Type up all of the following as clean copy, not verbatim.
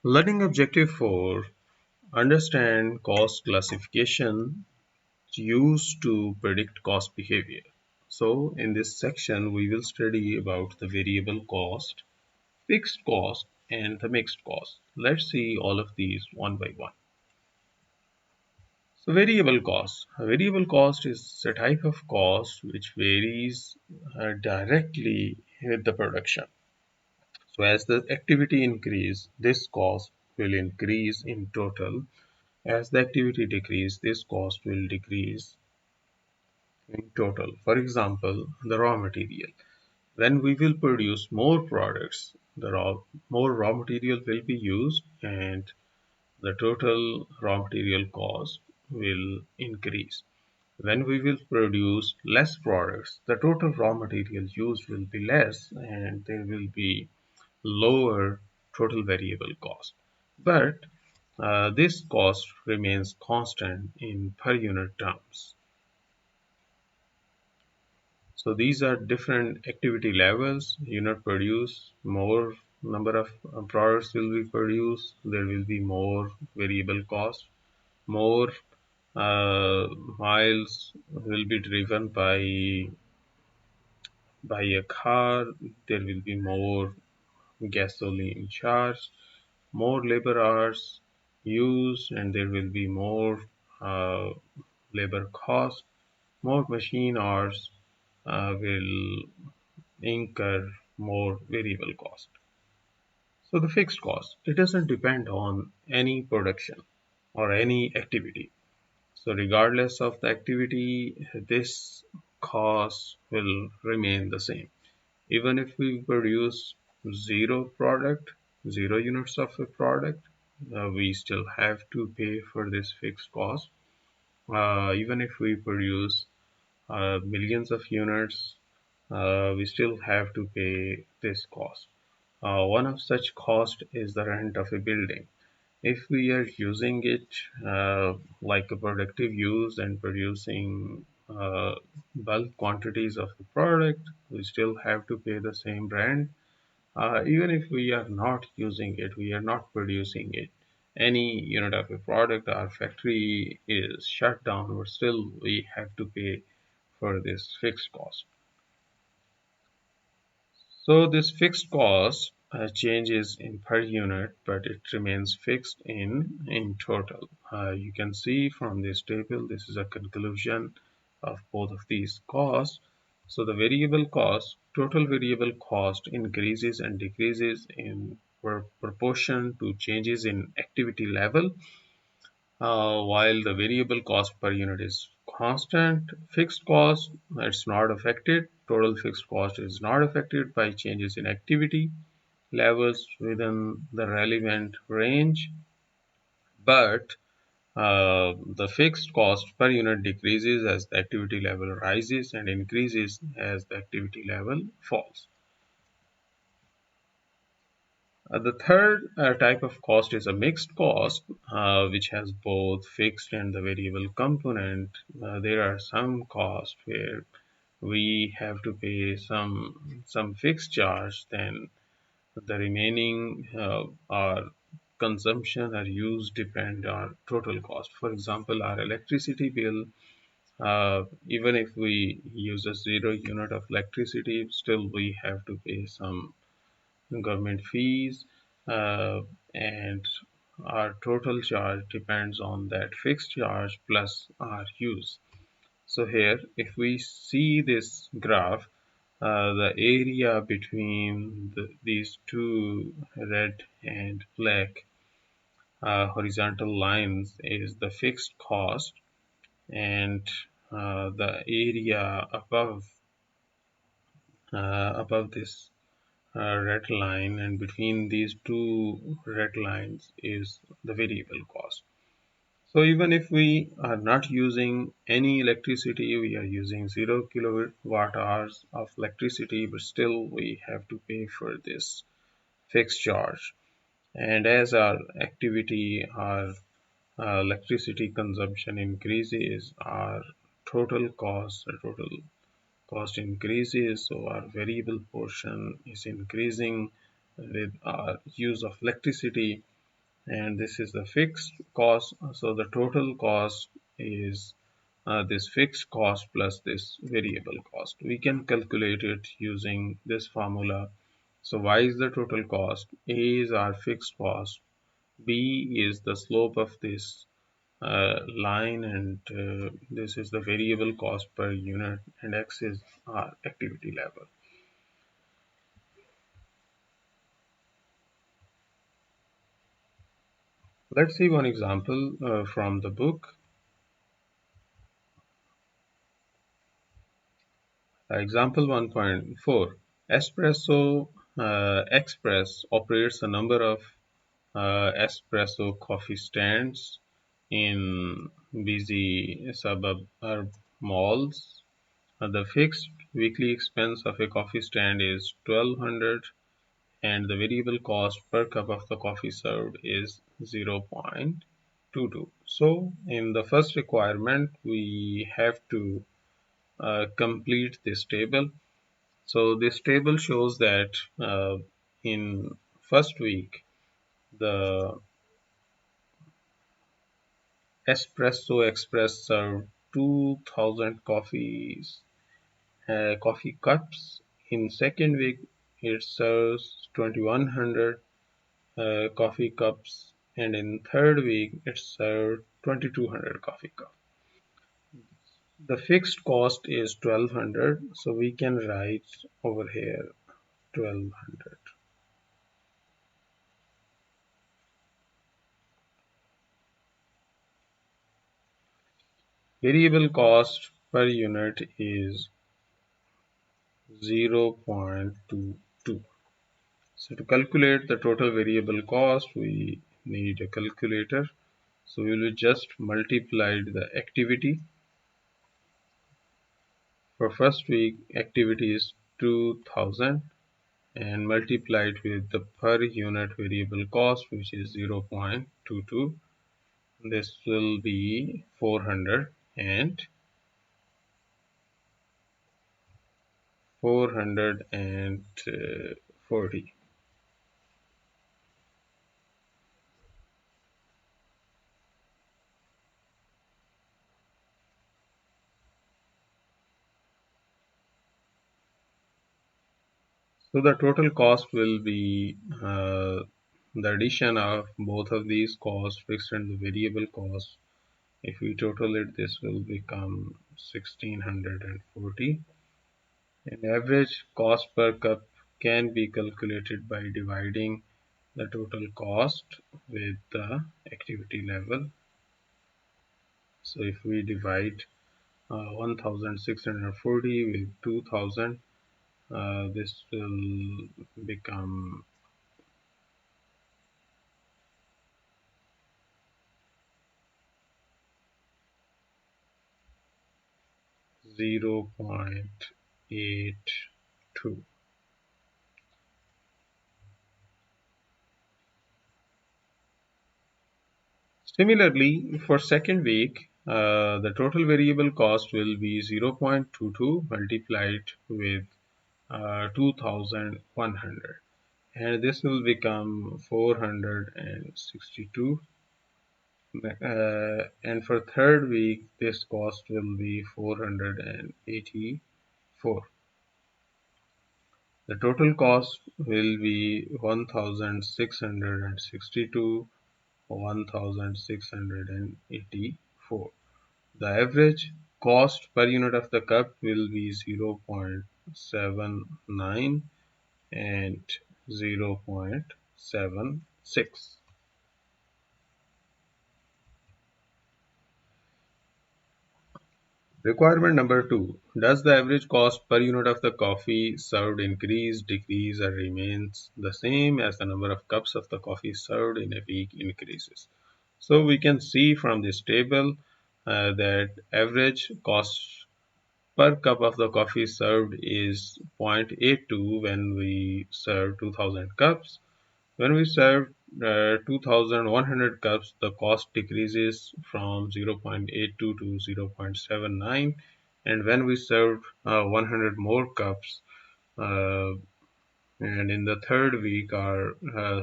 Learning objective 4. Understand cost classification used to predict cost behavior. So in this section we will study about the variable cost, fixed cost and the mixed cost. Let's see all of these one by one. So variable cost. A variable cost is a type of cost which varies directly with the production. So as the activity increase, this cost will increase in total. As the activity decrease, this cost will decrease in total. For example, the raw material. When we will produce more products, more raw material will be used and the total raw material cost will increase. When we will produce less products, the total raw material used will be less and there will be lower total variable cost. But this cost remains constant in per unit terms. So these are different activity levels. Unit produce, more number of products will be produced. There will be more variable cost. More miles will be driven by a car. There will be more gasoline charge. More labor hours used, and there will be more uh, labor cost. More machine hours will incur more variable cost. So the fixed cost, it doesn't depend on any production or any activity. So regardless of the activity, this cost will remain the same. Even if we produce zero product, zero units of a product, we still have to pay for this fixed cost. Even if we produce millions of units, we still have to pay this cost. One of such cost is the rent of a building. If we are using it like a productive use and producing bulk quantities of the product, we still have to pay the same rent. Even if we are not using it, we are not producing it. Any unit of a product, our factory is shut down, but still we have to pay for this fixed cost. So this fixed cost changes in per unit, but it remains fixed in total. You can see from this table, this is a conclusion of both of these costs. So the variable cost, total variable cost increases and decreases in proportion to changes in activity level, while the variable cost per unit is constant. Fixed cost, it's not affected. Total fixed cost is not affected by changes in activity levels within the relevant range, but the fixed cost per unit decreases as the activity level rises and increases as the activity level falls. The third type of cost is a mixed cost, which has both fixed and the variable component. There are some costs where we have to pay some fixed charge, then the remaining our consumption or use depend on total cost. For example, our electricity bill, even if we use a zero unit of electricity, still we have to pay some government fees, and our total charge depends on that fixed charge plus our use. So here, if we see this graph, the area between these two red and black horizontal lines is the fixed cost, and the area above this red line and between these two red lines is the variable cost. So even if we are not using any electricity, we are using 0 kilowatt hours of electricity, but still we have to pay for this fixed charge. And as our activity, our electricity consumption increases, our total cost increases, so our variable portion is increasing with our use of electricity. and this is the fixed cost. So the total cost is this fixed cost plus this variable cost. We can calculate it using this formula. So y is the total cost, a is our fixed cost, b is the slope of this line, and this is the variable cost per unit, and x is our activity level. Let's see one example from the book. Example 1.4. Espresso Express operates a number of espresso coffee stands in busy suburb malls. The fixed weekly expense of a coffee stand is 1200, and the variable cost per cup of the coffee served is 0.22. So in the first requirement, we have to complete this table. So this table shows that in first week, the Espresso Express served 2000 coffee cups. In second week, it serves 2100 coffee cups, and in third week, it served 2200 coffee cups. The fixed cost is 1200, so we can write over here 1200. Variable cost per unit is 0.22. So to calculate the total variable cost, we need a calculator. So we will just multiply the activity. For first week, activity is 2000, and multiply it with the per unit variable cost, which is 0.22. This will be 400 and 440. So the total cost will be the addition of both of these costs, fixed and the variable cost. If we total it, this will become 1640. An average cost per cup can be calculated by dividing the total cost with the activity level. So if we divide 1640 with 2000, this will become 0.82. Similarly, for second week, the total variable cost will be 0.22 multiplied with 2100, and this will become 462. And for third week, this cost will be 484. The total cost will be 1662, 1684. The average cost per unit of the cup will be 0.79 and 0.76. Requirement number 2. Does the average cost per unit of the coffee served increase, decrease, or remains the same as the number of cups of the coffee served in a week increases? So we can see from this table that average cost per cup of the coffee served is 0.82 when we serve 2000 cups. When we serve 2100 cups, the cost decreases from 0.82 to 0.79, and when we serve 100 more cups, uh, and in the third week our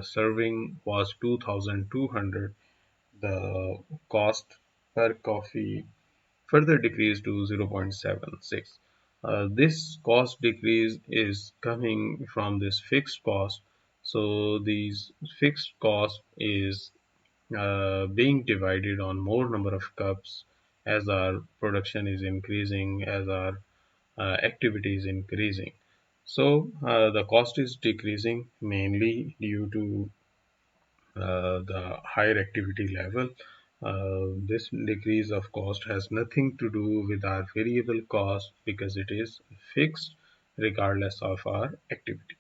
serving was 2200. The cost per coffee further decreased to 0.76. This cost decrease is coming from this fixed cost. So these fixed cost is being divided on more number of cups as our production is increasing, as our activity is increasing. So the cost is decreasing mainly due to the higher activity level. This decrease of cost has nothing to do with our variable cost because it is fixed regardless of our activity.